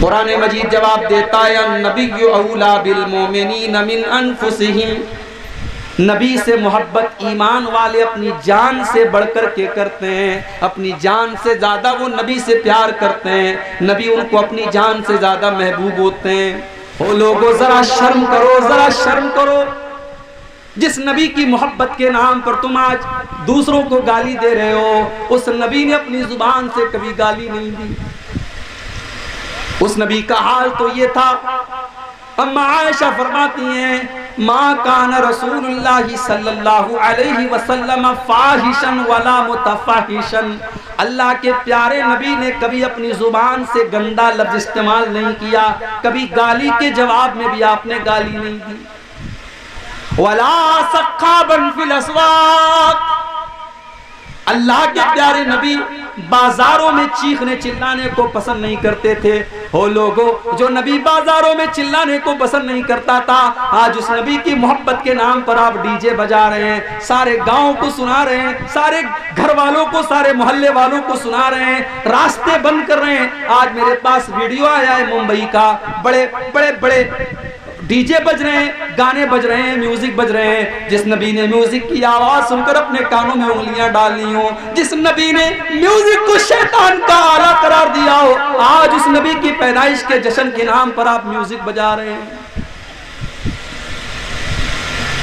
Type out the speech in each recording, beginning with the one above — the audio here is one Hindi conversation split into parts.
कुरान मजीद जवाब देता है नबिय्यु औला बिल मोमिनीन मिन अनफुसिहिम, नबी से मोहब्बत ईमान वाले अपनी जान से बढ़कर के करते हैं, अपनी जान से ज़्यादा वो नबी से प्यार करते हैं, नबी उनको अपनी जान से ज़्यादा महबूब होते हैं। ओ लोगों ज़रा शर्म करो, ज़रा शर्म करो। जिस नबी की मोहब्बत के नाम पर तुम आज दूसरों को गाली दे रहे हो, उस नबी ने अपनी जुबान से कभी गाली नहीं दी। उस नबी का हाल तो ये था। अम्मा आयशा फरमाती हैं माँ कान रसूलुल्लाह सल्लल्लाहु अलैहि वसल्लम फाहिशन वला मुतफाहिशन, अल्लाह के प्यारे नबी ने कभी अपनी जुबान से गंदा लफ्ज इस्तेमाल नहीं किया, कभी गाली के जवाब में भी आपने गाली नहीं दी। वला सख्खाबन फिल अस्वाक, अल्लाह के प्यारे नबी बाजारों में चीखने चिल्लाने को पसंद नहीं करते थे। हो लोगों, जो नबी बाजारों में चिल्लाने को पसंद नहीं करता था, आज उस नबी की मोहब्बत के नाम पर आप डीजे बजा रहे हैं, सारे गांव को सुना रहे हैं, सारे घर वालों को, सारे मोहल्ले वालों को सुना रहे हैं, रास्ते बंद कर रहे हैं। आज मेरे पास वीडियो आया है मुंबई का, बड़े बड़े बड़े डीजे बज रहे हैं, गाने बज रहे हैं, म्यूजिक बज रहे हैं। जिस नबी ने म्यूजिक की आवाज सुनकर अपने कानों में उंगलियां डालनी हो, जिस नबी ने म्यूजिक को शैतान का आला करार दिया हो, आज उस नबी की पैदाइश के जश्न के नाम पर आप म्यूजिक बजा रहे हैं।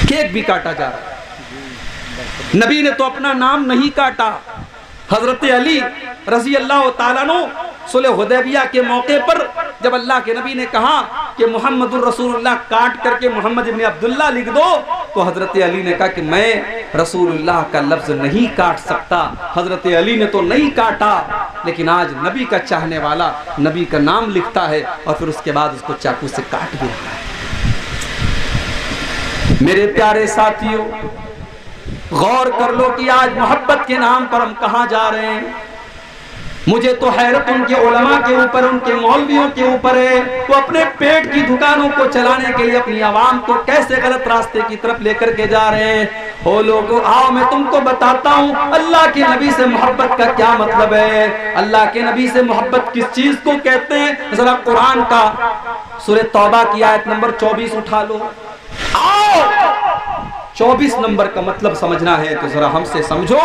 केक भी काटा जा रहा है, नबी ने तो अपना नाम नहीं काटा। हजरत अली रज़ी अल्लाह ताला अन्हु सुलह हुदैबिया के मौके पर जब अल्लाह के नबी ने कहा कि मुहम्मदुर रसूलुल्लाह काट करके मोहम्मद इब्न अब्दुल्लाह लिख दो, तो हजरत अली ने कहा कि मैं रसूलुल्लाह का लफ्ज नहीं काट सकता। हजरत अली ने तो नहीं काटा, लेकिन आज नबी का चाहने वाला नबी का नाम लिखता है और फिर उसके बाद उसको चाकू से काट भी रहा है। मेरे प्यारे साथियों, गौर कर लो कि आज मोहब्बत के नाम पर हम कहां जा रहे हैं। मुझे तो हैरत उनके उलमा के ऊपर, उनके मौलवियों के ऊपर है। वो अपने पेट की दुकानों को चलाने के लिए अपनी आवाम को कैसे गलत रास्ते की तरफ लेकर के जा रहे हैं। ओ लोगों, आओ मैं तुमको बताता हूँ अल्लाह के नबी से मोहब्बत का क्या मतलब है, अल्लाह के नबी से मोहब्बत किस चीज को कहते हैं। जरा कुरान का सूरह तौबा की आयत नंबर 24 उठा लो। आओ, 24 नंबर का मतलब समझना है तो जरा हमसे समझो।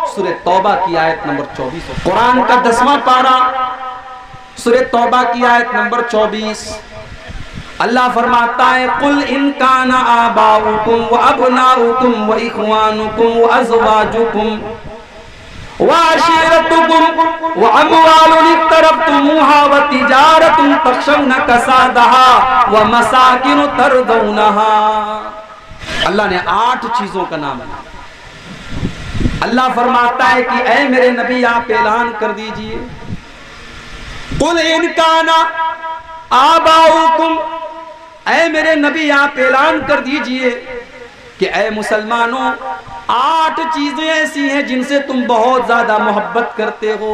सूरह तौबा की आयत नंबर 24, कुरान का 10वां पारा, सूरह तौबा की आयत नंबर 24। अल्लाह फरमाता है कुल इन काना आबाउकुम व अबनाउकुम व इख्वानुकुम व अज़वाजुकुम व अशीरतुकुम व अमवालुन इक्तरफ्तुमूहा व तिजारतुन तख्शौना कसादहा व मसाकिन तरदौनहा। अल्लाह ने 8 चीजों का नाम लिया। अल्लाह फरमाता है कि ऐ मेरे नबी आप ऐलान कर दीजिए, कुल इन काना आबाउकुम, ऐ मेरे नबी आप ऐलान कर दीजिए कि ऐ मुसलमानों 8 चीजें ऐसी हैं जिनसे तुम बहुत ज्यादा मोहब्बत करते हो।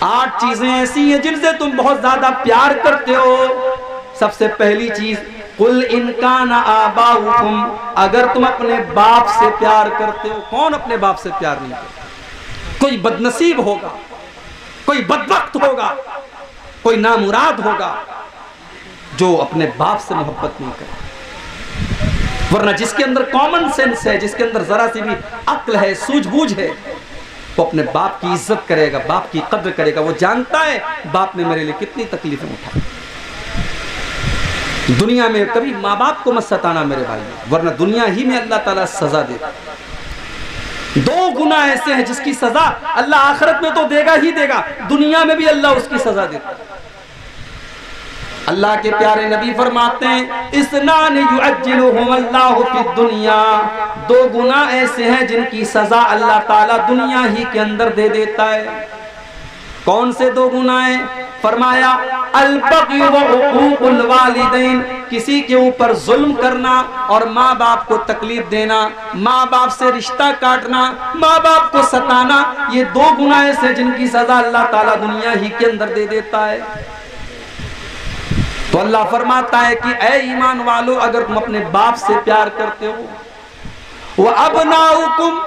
8 चीजें ऐसी हैं जिनसे तुम बहुत ज्यादा प्यार करते हो। सबसे पहली चीज, कुल इनकाना आबाउकुम, अगर तुम अपने बाप से प्यार करते हो। कौन अपने बाप से प्यार नहीं करता? कोई बदनसीब होगा, कोई बदबख्त होगा, कोई नामुराद होगा जो अपने बाप से मोहब्बत नहीं करे। वरना जिसके अंदर कॉमन सेंस है, जिसके अंदर जरा सी भी अक्ल है, सूझबूझ है, वो अपने बाप की इज्जत करेगा, बाप की कद्र करेगा। वो जानता है बाप ने मेरे लिए कितनी तकलीफें उठाई। दुनिया में कभी माँ बाप को मत सताना मेरे भाई, वरना दुनिया ही में अल्लाह ताला सजा देगा। 2 गुनाह ऐसे हैं जिसकी सजा अल्लाह आखिरत में तो देगा ही देगा, दुनिया में भी अल्लाह उसकी सजा देगा। अल्लाह के प्यारे नबी फरमाते हैं इसनान युअज्जिलुहुम अल्लाहु फिद दुनिया, 2 गुनाह ऐसे हैं जिनकी सजा अल्लाह ताला दुनिया ही के अंदर दे देता है। कौन से 2 गुनाह हैं? फरमाया अल-बग़ी व उक़ूक़ुल वालिदैन, किसी के ऊपर जुल्म करना और माँ बाप को तकलीफ देना, माँ बाप से रिश्ता काटना, माँ बाप को सताना, ये 2 गुनाह ऐसे जिनकी सजा अल्लाह ताला दुनिया ही के अंदर दे देता है। तो अल्लाह फरमाता है कि ऐ ईमान वालों, अगर तुम अपने बाप से प्यार करते हो, वह अबनाउकुम,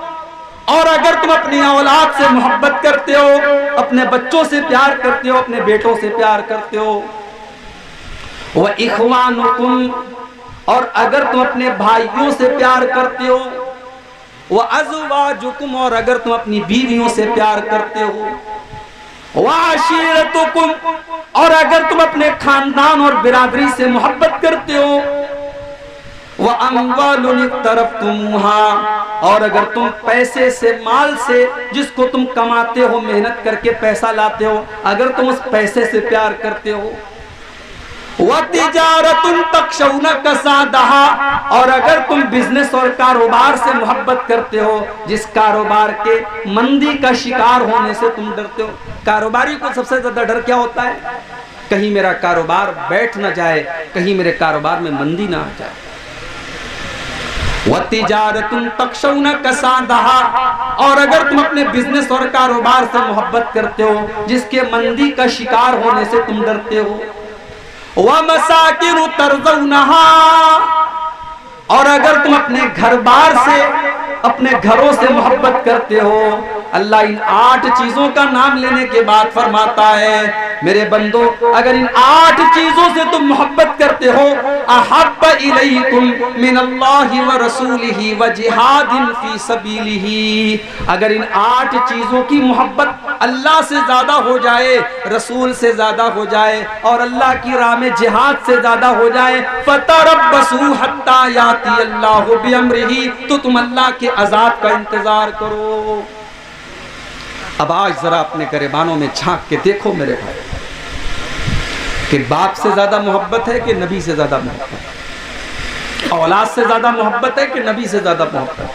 और अगर तुम अपनी औलाद से मोहब्बत करते हो, अपने बच्चों से प्यार करते हो, अपने बेटों से प्यार करते हो, व इख्वानुकुम, और अगर तुम अपने भाइयों से प्यार करते हो, व अज़वाजुकुम, और अगर तुम अपनी बीवियों से प्यार करते हो, व अशीरतुकुम, और अगर तुम अपने खानदान और बिरादरी से मोहब्बत करते हो, व अम्वालुन इक़्तरफ़्तुमूहा, और अगर तुम पैसे से, माल से, जिसको तुम कमाते हो, मेहनत करके पैसा लाते हो, अगर तुम उस पैसे से प्यार करते हो, व तिजारतुन तख़शौना कसादहा, और अगर तुम बिजनेस और कारोबार से मोहब्बत करते हो, जिस कारोबार के मंदी का शिकार होने से तुम डरते हो। कारोबारी को सबसे ज्यादा डर क्या होता है? कहीं मेरा कारोबार बैठ ना जाए, कहीं मेरे कारोबार में मंदी ना आ जाए। वतिजारतुन तख़शौना कसादहा, और अगर तुम अपने बिजनेस और कारोबार से मोहब्बत करते हो, जिसके मंदी का शिकार होने से तुम डरते हो, व मसाकिनु तरज़ौनहा, और अगर तुम अपने घर बार से, अपने घरों से मोहब्बत करते हो। अल्लाह इन 8 चीजों का नाम लेने के बाद फरमाता है, मेरे बंदो, अगर इन 8 चीजों से तुम मोहब्बत करते हो, अहब्ब इलैकुम मिनल्लाहि व रसूलिही व जिहादिन फी सबीलिही, अगर इन 8 चीजों की मोहब्बत अल्लाह से ज्यादा हो जाए, रसूल से ज्यादा हो जाए, और अल्लाह की राह में जिहाद से ज्यादा हो जाए, फतरब्बसू हत्ता याती अल्लाहु बिअम्रिही, तो तुम अल्लाह के अज़ाब का इंतजार करो। अब आज जरा अपने गरेबानों में झांक के देखो मेरे भाई, कि बाप से ज्यादा मोहब्बत है कि नबी से ज्यादा मोहब्बत, औलाद से ज्यादा मोहब्बत है कि नबी से ज्यादा मोहब्बत,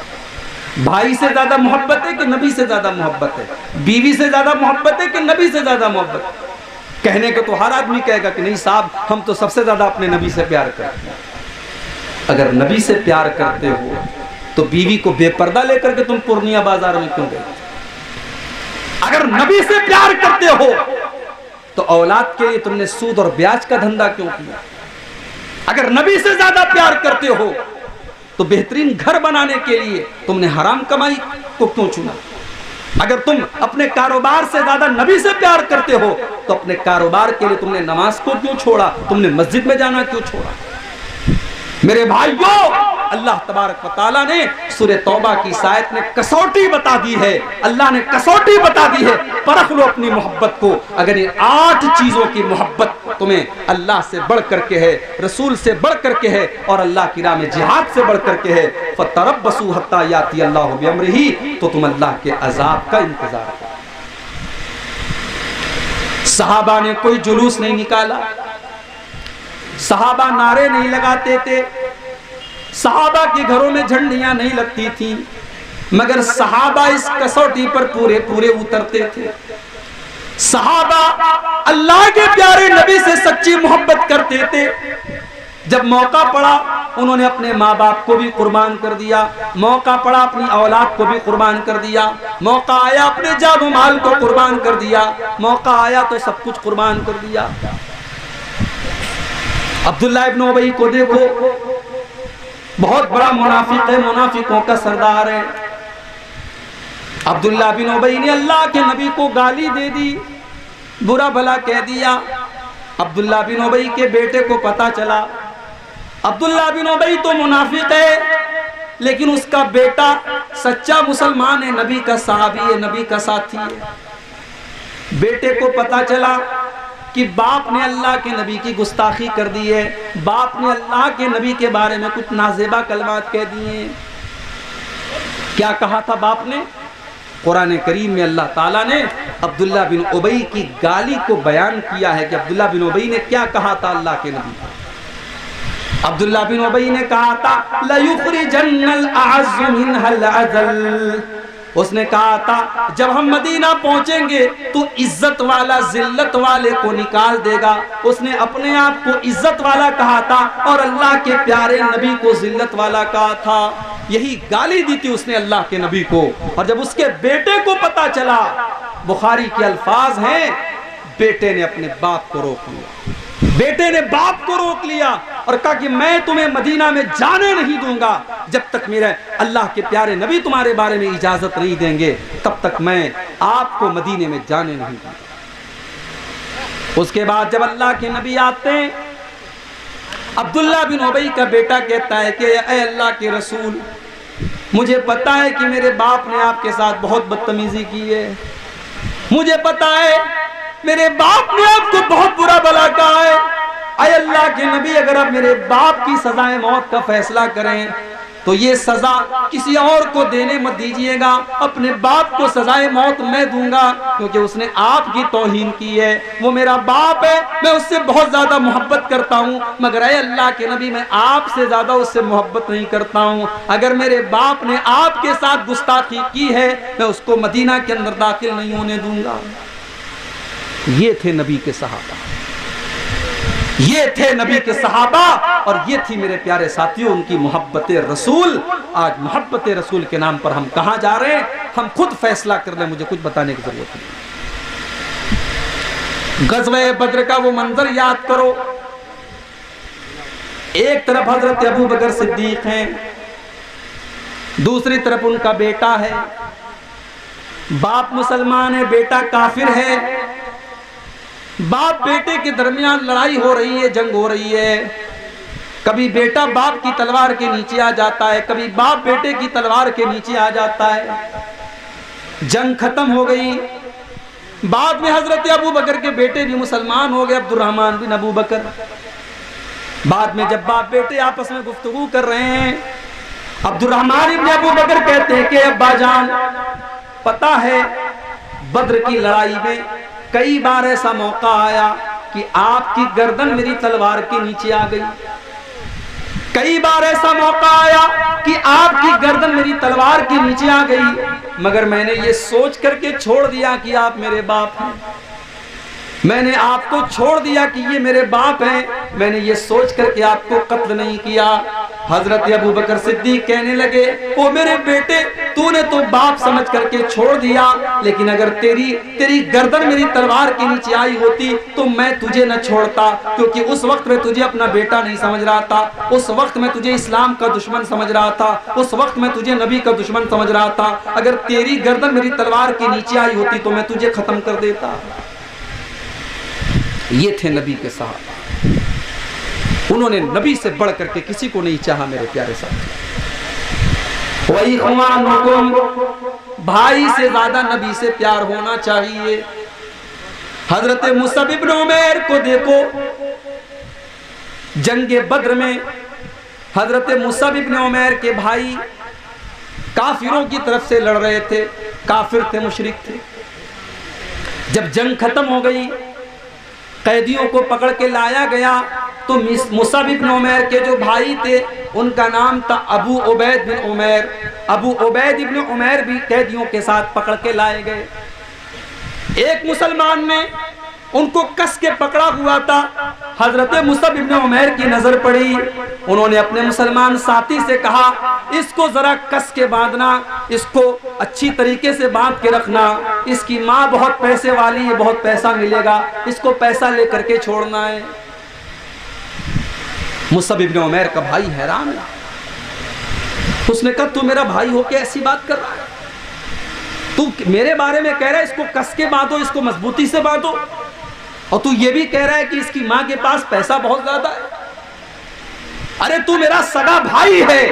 भाई से ज्यादा मोहब्बत है कि नबी से ज्यादा मोहब्बत है, बीवी से ज्यादा मोहब्बत है कि नबी से ज्यादा मोहब्बत। कहने को तो हर आदमी कहेगा कि नहीं साहब, हम तो सबसे ज्यादा अपने नबी से प्यार करते हैं। अगर नबी से प्यार करते हो तो बीवी को बेपर्दा लेकर के तुम पूर्णिया बाजार में क्यों गए? अगर नबी से प्यार करते हो तो औलाद के लिए तुमने सूद और ब्याज का धंधा क्यों किया? अगर नबी से ज्यादा प्यार करते हो तो बेहतरीन घर बनाने के लिए तुमने हराम कमाई को क्यों चुना? अगर तुम अपने कारोबार से ज्यादा नबी से प्यार करते हो तो अपने कारोबार के लिए तुमने नमाज को क्यों छोड़ा? तुमने मस्जिद में जाना क्यों छोड़ा? मेरे भाइयों, अल्लाह तबारक व तआला ने सूरह तौबा की आयत में कसौटी बता दी है। अल्लाह ने कसौटी बता दी है, परख लो अपनी मोहब्बत को। अगर ये 8 चीजों की मोहब्बत तुम्हें अल्लाह से बढ़ करके है, रसूल से बढ़ करके है, और अल्लाह की राह में जिहाद से बढ़ करके है, फतरब्बसू हत्ता याती अल्लाहु बिअम्रिही, तो तुम अल्लाह के अजाब का इंतजार करो। सहाबा ने कोई जुलूस नहीं निकाला, सहाबा नारे नहीं लगाते थे, सहाबा के घरों में झंडियां नहीं लगती थी, मगर सहाबा इस कसौटी पर पूरे पूरे उतरते थे। सहाबा अल्लाह के प्यारे नबी से सच्ची मोहब्बत करते थे। जब मौका पड़ा उन्होंने अपने माँ बाप को भी कुर्बान कर दिया, मौका पड़ा अपनी औलाद को भी कुर्बान कर दिया, मौका आया अपने जान माल को कुर्बान कर दिया, मौका आया तो सब कुछ कुर्बान कर दिया। अब्दुल्लाह इब्न उबई को देखो, बहुत बड़ा मुनाफिक है, मुनाफिकों का सरदार है। अब्दुल्लाह बिन उबई ने अल्लाह के नबी को गाली दे दी, बुरा भला कह दिया। अब्दुल्लाह बिन उबई के बेटे को पता चला। अब्दुल्लाह बिन उबई तो मुनाफिक है, लेकिन उसका बेटा सच्चा मुसलमान है, नबी का सहाबी है, नबी का साथी है। बेटे को पता चला कि बाप ने अल्लाह के नबी की गुस्ताखी कर दी है, बाप ने अल्लाह के नबी के बारे में कुछ नाज़ेबा कलमात कह दिए। क्या कहा था बाप ने? कुरान करीम में अल्लाह ताला ने अब्दुल्लाह बिन उबई की गाली को बयान किया है कि अब्दुल्लाह बिन उबई ने क्या कहा था अल्लाह के नबी को। अब्दुल्लाह बिन उबई ने कहा था, ला युखरिजन्नल अअज़्ज़ु मिनहल अज़ल। उसने कहा था, जब हम मदीना पहुंचेंगे तो इज्जत वाला जिल्लत वाले को निकाल देगा। उसने अपने आप को इज्जत वाला कहा था और अल्लाह के प्यारे नबी को जिल्लत वाला कहा था। यही गाली दी थी उसने अल्लाह के नबी को। और जब उसके बेटे को पता चला, बुखारी के अल्फाज हैं, बेटे ने अपने बाप को रोक लिया, बेटे ने बाप को रोक लिया और कहा कि मैं तुम्हें मदीना में जाने नहीं दूंगा जब तक मेरे अल्लाह के प्यारे नबी तुम्हारे बारे में इजाजत नहीं देंगे, तब तक मैं आपको मदीने में जाने नहीं दूंगा। उसके बाद जब अल्लाह के नबी आते हैं, अब्दुल्ला बिन उबई का बेटा कहता है कि ऐ अल्लाह के रसूल, मुझे पता है कि मेरे बाप ने आपके साथ बहुत बदतमीजी की है, मुझे पता है मेरे बाप ने आपको बहुत बुरा भला कहा है। ऐ अल्लाह के नबी, अगर आप मेरे बाप की सजाए मौत का फैसला करें तो ये सजा किसी और को देने मत दीजिएगा, अपने बाप को सजाए मौत मैं दूंगा, क्योंकि उसने आपकी तौहीन की है। वो मेरा बाप है, मैं उससे बहुत ज्यादा मोहब्बत करता हूँ, मगर ऐ अल्लाह के नबी मैं आपसे ज्यादा उससे मोहब्बत नहीं करता हूँ। अगर मेरे बाप ने आपके साथ गुस्ताखी की है, मैं उसको मदीना के अंदर दाखिल नहीं होने दूंगा। ये थे नबी के सहाबा, ये थे नबी के सहाबा, और ये थी मेरे प्यारे साथियों उनकी मोहब्बत रसूल। आज मोहब्बत रसूल के नाम पर हम कहां जा रहे हैं, हम खुद फैसला कर लें, मुझे कुछ बताने की जरूरत नहीं। गज़वे बद्र का वो मंजर याद करो, एक तरफ हजरत अबू बकर सिद्दीक हैं, दूसरी तरफ उनका बेटा है। बाप मुसलमान है, बेटा काफिर है। बाप बेटे के दरमियान लड़ाई हो रही है, जंग हो रही है। कभी बेटा बाप की तलवार के नीचे आ जाता है, कभी बाप बेटे की तलवार के नीचे आ जाता है। जंग खत्म हो गई। बाद में हजरत अबू बकर के बेटे भी मुसलमान हो गए, अब्दुर्रहमान बिन अबू बकर। बाद में जब बाप बेटे आपस में गुफ्तगू कर रहे हैं, अब्दुर्रहमान बिन अबू बकर कहते हैं कि अब्बा जान, पता है बद्र की लड़ाई में कई बार ऐसा मौका आया कि आपकी गर्दन मेरी तलवार के नीचे आ गई। कई बार ऐसा मौका आया कि आपकी गर्दन मेरी तलवार के नीचे आ गई, मगर मैंने ये सोच करके छोड़ दिया कि आप मेरे बाप हैं। मैंने आपको छोड़ दिया कि ये मेरे बाप हैं, मैंने ये सोच करके आपको कत्ल नहीं किया। हजरत अबू बकर सिद्दीक कहने लगे, ओ मेरे बेटे, तूने तो बाप समझ करके छोड़ दिया, लेकिन अगर तेरी गर्दन मेरी तलवार के नीचे आई होती तो मैं तुझे न छोड़ता, क्योंकि उस वक्त मैं तुझे अपना बेटा नहीं समझ रहा था, उस वक्त मैं तुझे इस्लाम का दुश्मन समझ रहा था, उस वक्त मैं तुझे नबी का दुश्मन समझ रहा था। अगर तेरी गर्दन मेरी तलवार के नीचे आई होती तो मैं तुझे खत्म कर देता। ये थे नबी के साहब, उन्होंने नबी से बढ़ करके किसी को नहीं चाहा। मेरे प्यारे साथी, वही भाई से ज्यादा नबी से प्यार होना चाहिए। हजरत मुसअब इब्न उमैर को देखो, जंगे बद्र में हजरत मुसअब इब्न उमैर के भाई काफिरों की तरफ से लड़ रहे थे, काफिर थे, मुशरिक थे। जब जंग खत्म हो गई, कैदियों को पकड़ के लाया गया, तो मुसअब इब्न उमैर के जो भाई थे उनका नाम था अबू उबैद बिन उमैर। अबू उबैद इब्न उमैर भी कैदियों के साथ पकड़ के लाए गए। एक मुसलमान ने उनको कस के पकड़ा हुआ था। हजरत मुसअब इब्न उमैर की नजर पड़ी, उन्होंने अपने मुसलमान साथी से कहा, इसको जरा कस के बांधना, इसको अच्छी तरीके से बांध के रखना, इसकी माँ बहुत पैसे वाली है, बहुत पैसा मिलेगा, इसको पैसा लेकर के छोड़ना है। मुसअब इब्न उमैर का भाई हैरान है, उसने कहा, तू मेरा भाई हो के ऐसी बात कर रहा है? तू मेरे बारे में कह रहा है इसको कस के बांधो, इसको मजबूती से बांधो, और तू ये भी कह रहा है कि इसकी मां के पास पैसा बहुत ज्यादा है। अरे तू मेरा सगा भाई है,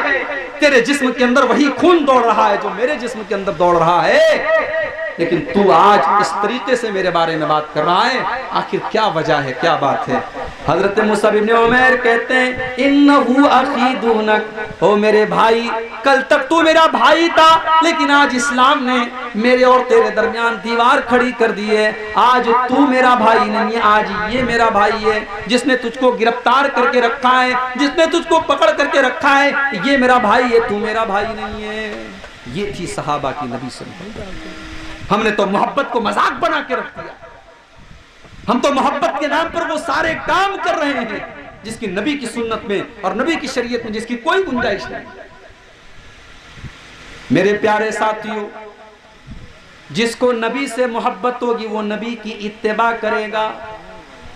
तेरे जिस्म के अंदर वही खून दौड़ रहा है जो मेरे जिस्म के अंदर दौड़ रहा है, लेकिन तू आज इस तरीके से मेरे बारे में बात कर रहा है, आखिर क्या वजह है, क्या बात है? हजरत मुसअब इब्न उमैर कहते हैं, इन्नहु अखी दूनक, ओ मेरे भाई, कल तक तू मेरा भाई था, लेकिन आज इस्लाम ने मेरे और तेरे दरमियान दीवार खड़ी कर दी है। आज तू मेरा भाई नहीं है, आज ये मेरा भाई है, जिसने तुझको गिरफ्तार करके रखा है, जिसने तुझको पकड़ करके रखा है, ये मेरा भाई है, तू मेरा भाई नहीं है। ये थी सहाबा की नबी सल्लल्लाहु अलैहि वसल्लम। हमने तो मोहब्बत को मजाक बना के रख दिया। हम तो मोहब्बत के नाम पर वो सारे काम कर रहे हैं जिसकी नबी की सुन्नत में और नबी की शरीयत में जिसकी कोई गुंजाइश नहीं। मेरे प्यारे साथियों, जिसको नबी से मोहब्बत होगी वो नबी की इत्तिबा करेगा,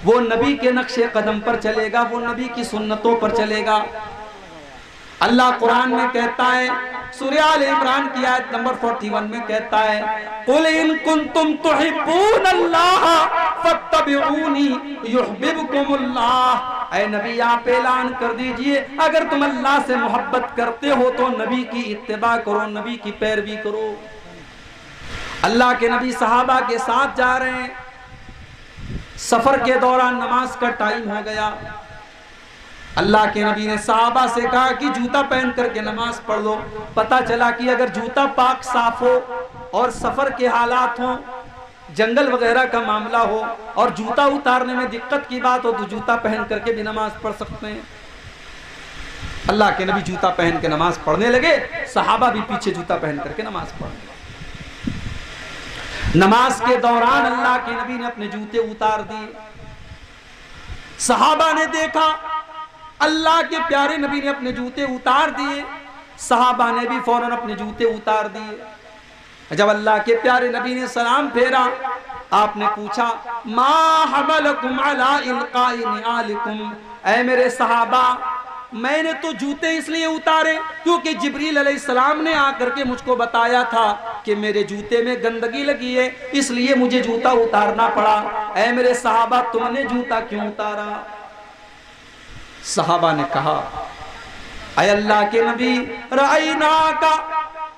वो नबी के नक्शे कदम पर चलेगा, वो नबी की सुन्नतों पर चलेगा। अल्लाह कुरान में कहता है, सूरह आल इमरान की आयत नंबर 41 में कहता है, कुल इन कुंतुम तुहिब्बून अल्लाह फत्तबिऊनी युहब्बिबकुमुल्लाह। ऐ नबी आप ऐलान कर दीजिए, अगर तुम अल्लाह से मोहब्बत करते हो तो नबी की इत्तिबा करो, नबी की पैरवी करो। अल्लाह के नबी सहाबा के साथ जा रहे हैं, सफर के दौरान नमाज का टाइम हो गया। अल्लाह के नबी ने सहाबा से कहा कि जूता पहन करके नमाज पढ़ लो। पता चला कि अगर जूता पाक साफ हो और सफर के हालात हो, जंगल वगैरह का मामला हो और जूता उतारने में दिक्कत की बात हो तो जूता पहन करके भी नमाज पढ़ सकते हैं। अल्लाह के नबी जूता पहन के नमाज पढ़ने लगे, सहाबा भी पीछे जूता पहन करके नमाज पढ़ने लगे। नमाज के दौरान अल्लाह के नबी ने अपने जूते उतार दिए। सहाबा ने देखा अल्लाह के प्यारे नबी ने अपने जूते उतार दिए, सहाबा ने भी फौरन अपने जूते उतार दिए। जब अल्लाह के प्यारे नबी ने सलाम फेरा, आपने पूछा, मा हमलकुम अला इल्काई निआलिकुम। ऐ मेरे सहाबा, मैंने तो जूते इसलिए उतारे क्योंकि जिब्रील अलैहिस्सलाम ने आकर के मुझको बताया था कि मेरे जूते में गंदगी लगी है, इसलिए मुझे जूता उतारना पड़ा। ऐ मेरे सहाबा, तुमने जूता क्यों उतारा? सहाबा ने कहा, ऐ अल्लाह के नबी, राइना का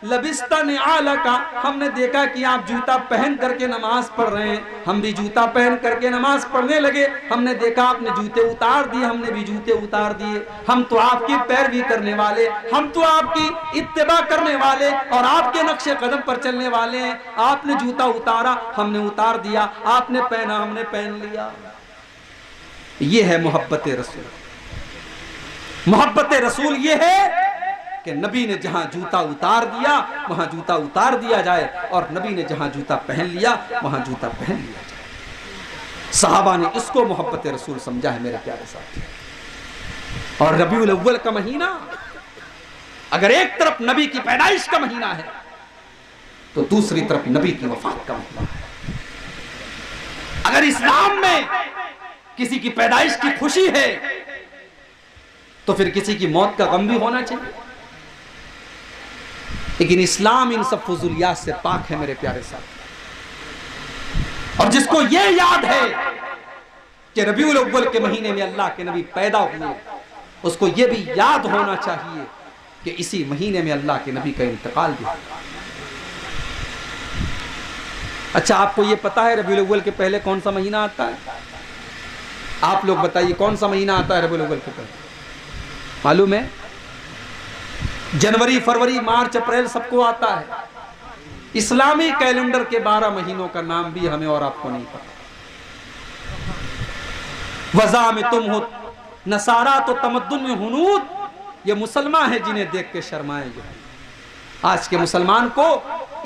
लबिस्तन आलका, हमने देखा कि आप जूता पहन करके नमाज पढ़ रहे हैं, हम भी जूता पहन करके नमाज पढ़ने लगे। हमने देखा आपने जूते उतार दिए, हमने भी जूते उतार दिए। हम तो आपकी पैरवी करने वाले, हम तो आपकी इत्तिबा करने वाले और आपके नक्शे कदम पर चलने वाले हैं। आपने जूता उतारा, हमने उतार दिया, आपने पहना, हमने पहन लिया। ये है मोहब्बत रसूल। मोहब्बत रसूल ये है कि नबी ने जहां जूता उतार दिया वहां जूता उतार दिया जाए, और नबी ने जहां जूता पहन लिया वहां जूता पहन लिया जाए। सहाबा ने इसको मोहब्बत रसूल समझा है मेरे प्यारे साथी। और रबीउल अव्वल का महीना, अगर एक तरफ नबी की पैदाइश का महीना है तो दूसरी तरफ नबी की वफात का महीना है। अगर इस्लाम में किसी की पैदाइश की खुशी है तो फिर किसी की मौत का गम भी होना चाहिए। लेकिन इस्लाम इन सब फुजुलियात से पाक है मेरे प्यारे साथ। और जिसको यह याद है कि रबीउल अव्वल के महीने में अल्लाह के नबी पैदा हुए, उसको यह भी याद होना चाहिए कि इसी महीने में अल्लाह के नबी का इंतकाल भी हुआ। अच्छा, आपको यह पता है रबीउल अव्वल के पहले कौन सा महीना आता है? आप लोग बताइए, कौन सा महीना आता है रबीउल अव्वल के पहले? मालूम है? जनवरी, फरवरी, मार्च, अप्रैल सबको आता है। इस्लामी कैलेंडर के 12 महीनों का नाम भी हमें और आपको नहीं पता। वज़ा में तुम हो नसारा तो तमद्दुन में हुनूद, ये मुसलमान है जिन्हें देख के शर्माएंगे। आज के मुसलमान को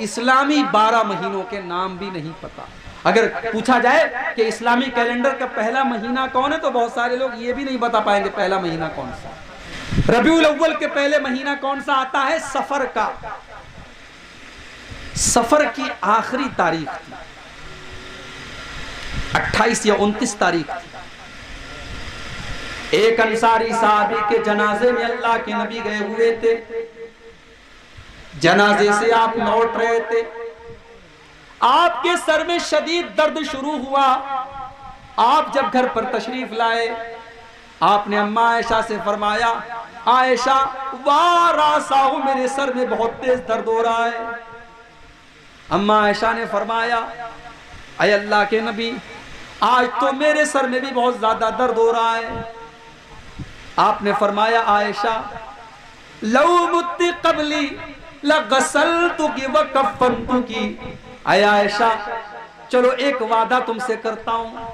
इस्लामी 12 महीनों के नाम भी नहीं पता। अगर पूछा जाए कि इस्लामी कैलेंडर का पहला महीना कौन है तो बहुत सारे लोग ये भी नहीं बता पाएंगे पहला महीना कौन सा। रबीउल अव्वल के पहले महीना कौन सा आता है? सफर का। सफर की आखिरी तारीख थी, 28 या 29 तारीख थी। एक अंसारी साहबी के जनाजे में अल्लाह के नबी गए हुए थे। जनाजे से आप लौट रहे थे, आपके सर में शदीद दर्द शुरू हुआ। आप जब घर पर तशरीफ लाए, आपने अम्मा आयशा से फरमाया, आयशा वारासाहु, मेरे सर में बहुत तेज दर्द हो रहा है। अम्मा आयशा ने फरमाया, ऐ अल्लाह के नबी, आज तो मेरे सर में भी बहुत ज्यादा दर्द हो रहा है। आपने फरमाया, आयशा लौ मुत्ती क़ब्ली लगसलतुकी व कफ़नतुकी। ऐ आयशा, चलो एक वादा तुमसे करता हूं,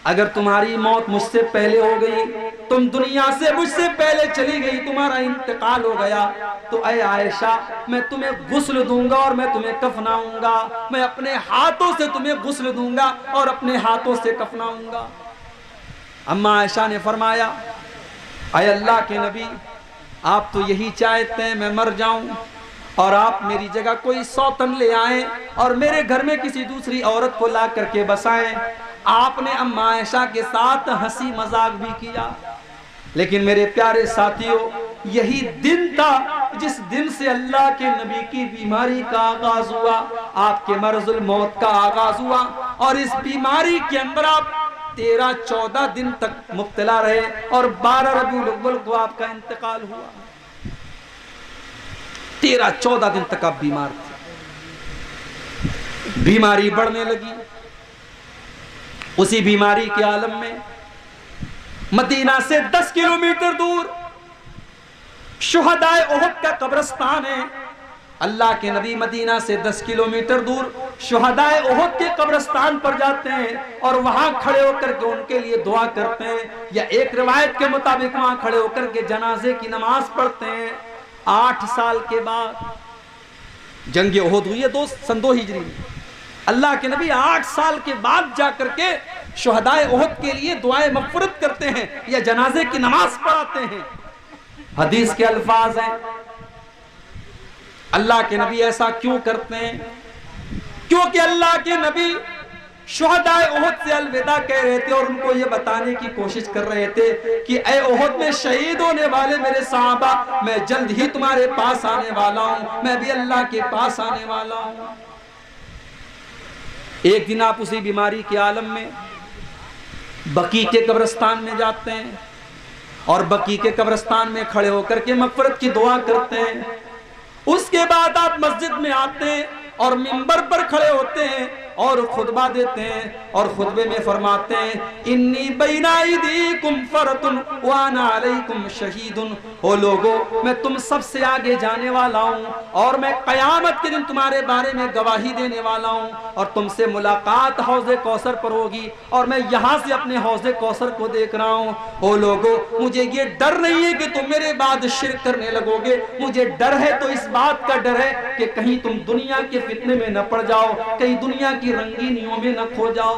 अगर तुम्हारी मौत मुझसे पहले हो गई, तुम दुनिया से मुझसे पहले चली गई, तुम्हारा इंतकाल हो गया, तो ऐ आयशा मैं तुम्हें गुस्ल दूंगा और मैं तुम्हें कफनाऊंगा। मैं अपने हाथों से तुम्हें गुस्ल दूंगा और अपने हाथों से कफनाऊंगा। अम्मा आयशा ने फरमाया, ऐ अल्लाह के नबी, आप तो यही चाहते हैं मैं मर जाऊं और आप मेरी जगह कोई सौतन ले आए और मेरे घर में किसी दूसरी औरत को ला करके बसाएं। आपने अम्मा आयशा के साथ हंसी मजाक भी किया। लेकिन मेरे प्यारे साथियों, यही दिन था जिस दिन से अल्लाह के नबी की बीमारी का आगाज हुआ, आपके मर्जुल मौत का आगाज हुआ। और इस बीमारी के अंदर आप 13-14 दिन तक मुब्तला रहे और 12 रबीउल अव्वल को आपका इंतकाल हुआ। 13-14 दिन तक आप बीमार थे। बीमारी बढ़ने लगी। उसी बीमारी के आलम में मदीना से 10 किलोमीटर दूर शुहदाए उहद का कब्रिस्तान है। अल्लाह के नबी मदीना से 10 किलोमीटर दूर शुहदाए उहद के कब्रिस्तान पर जाते हैं और वहां खड़े होकर के उनके लिए दुआ करते हैं, या एक रिवायत के मुताबिक वहां खड़े होकर के जनाजे की नमाज पढ़ते हैं। 8 साल के बाद जंग उहद हुई है सन 2 हिजरी में। अल्लाह के नबी 8 साल के बाद जाकर के शुहदाए उहद के लिए दुआए मग़फ़िरत करते हैं या जनाजे की नमाज पढ़ाते हैं। हदीस के अल्फाज हैं, अल्लाह के नबी ऐसा क्यों करते हैं? क्योंकि अल्लाह के नबी शुहदाए उहद से अलविदा कह रहे थे और उनको ये बताने की कोशिश कर रहे थे कि ए उहद में शहीद होने वाले मेरे सहाबा, मैं जल्द ही तुम्हारे पास आने वाला हूं, मैं भी अल्लाह के पास आने वाला हूं। एक दिन आप उसी बीमारी के आलम में बकी के कब्रिस्तान में जाते हैं और बकी के कब्रिस्तान में खड़े होकर के मग़फ़िरत की दुआ करते हैं। उसके बाद आप मस्जिद में आते हैं और मिंबर पर खड़े होते हैं और खुतबा देते हैं और खुतबे में फरमाते हैं, इन्नी बैना यदीकुम फरतुन व अना अलैकुम शहीदुन। ओ लोगों, मैं तुम सबसे आगे जाने वाला हूँ और मैं क़यामत के दिन तुम्हारे बारे में गवाही देने वाला हूँ और तुमसे मुलाकात हौज़े कौसर पर होगी और मैं यहाँ से अपने हौज़े कौसर को देख रहा हूँ। ओ लोगों, मुझे ये डर नहीं है कि तुम मेरे बाद शिर्क करने लगोगे, मुझे डर है तो इस बात का डर है कि कहीं तुम दुनिया के फितने में न पड़ जाओ, कहीं दुनिया की रंगीनियों में न खो जाओ।